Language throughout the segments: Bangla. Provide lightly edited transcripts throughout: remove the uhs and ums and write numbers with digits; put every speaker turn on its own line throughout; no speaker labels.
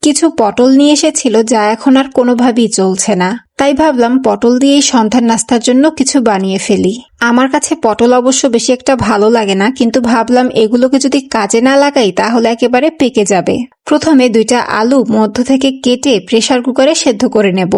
কিছু পটল নিয়ে এসেছিল যা এখন আর কোনোভাবেই চলছে না, তাই ভাবলাম পটল দিয়েই সন্ধ্যার নাস্তার জন্য কিছু বানিয়ে ফেলি। আমার কাছে পটল অবশ্য বেশি একটা ভালো লাগে না, কিন্তু ভাবলাম এগুলোকে যদি কাজে না লাগাই তাহলে একেবারে পেকে যাবে। প্রথমে 2টা আলু মধ্য থেকে কেটে প্রেসার কুকারে সেদ্ধ করে নেব।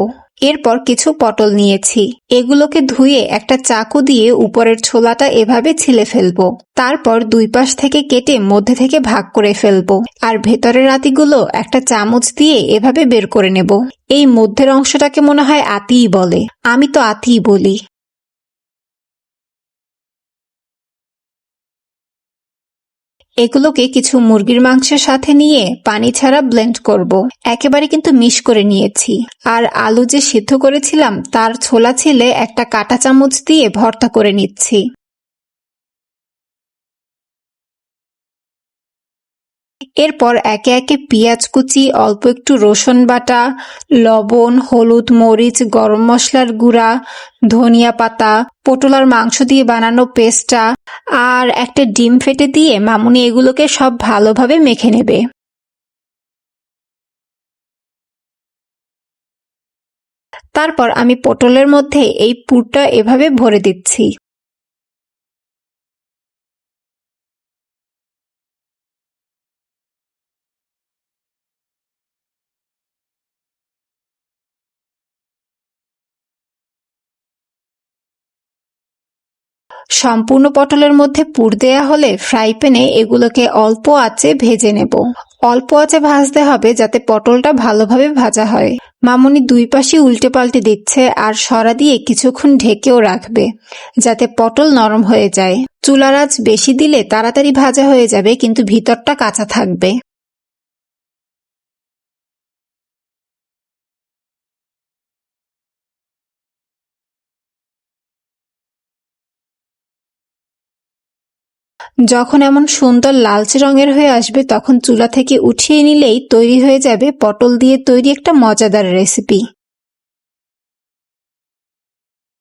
এরপর কিছু পটল নিয়েছি, এগুলোকে ধুয়ে একটা চাকু দিয়ে উপরের ছোলাটা এভাবে ছিলে ফেলবো। তারপর 2 পাশ থেকে কেটে মধ্যে থেকে ভাগ করে ফেলবো, আর ভেতরের আতিগুলো একটা চামচ দিয়ে এভাবে বের করে নেব। এই মধ্যের অংশটাকে মনে হয় আতিই বলে, আমি তো আতিই বলি। এগুলোকে কিছু মুরগির মাংসের সাথে নিয়ে পানি ছাড়া ব্লেন্ড করব। একেবারে কিন্তু মিশ করে নিয়েছি। আর আলু যে সিদ্ধ করেছিলাম তার ছোলা ছিলে একটা কাঁটা চামচ দিয়ে ভর্তা করে নিচ্ছি। এরপর একে একে পেঁয়াজ কুচি, অল্প একটু রসুন বাটা, লবণ, হলুদ, মরিচ, গরম মশলার গুঁড়া, ধনিয়া পাতা, পটল আর মাংস দিয়ে বানানো পেস্টটা আর একটা ডিম ফেটে দিয়ে মামুনি এগুলোকে সব ভালোভাবে মেখে নেবে। তারপর আমি পটলের মধ্যে এই পুরটা এভাবে ভরে দিচ্ছি। সম্পূর্ণ পটলের মধ্যে পুর দেয়া হলে ফ্রাই প্যানে এগুলোকে অল্প আঁচে ভেজে নেব। অল্প আঁচে ভাজতে হবে যাতে পটলটা ভালোভাবে ভাজা হয়। মামুনি 2 পাশে উল্টে পাল্টে দিচ্ছে আর সরা দিয়ে কিছুক্ষণ ঢেকেও রাখবে যাতে পটল নরম হয়ে যায়। চুলার আঁচ বেশি দিলে তাড়াতাড়ি ভাজা হয়ে যাবে, কিন্তু ভিতরটা কাঁচা থাকবে। যখন এমন সুন্দর লালচে রঙের হয়ে আসবে তখন চুলা থেকে উঠিয়ে নিলেই তৈরি হয়ে যাবে পটল দিয়ে তৈরি একটা মজাদার রেসিপি।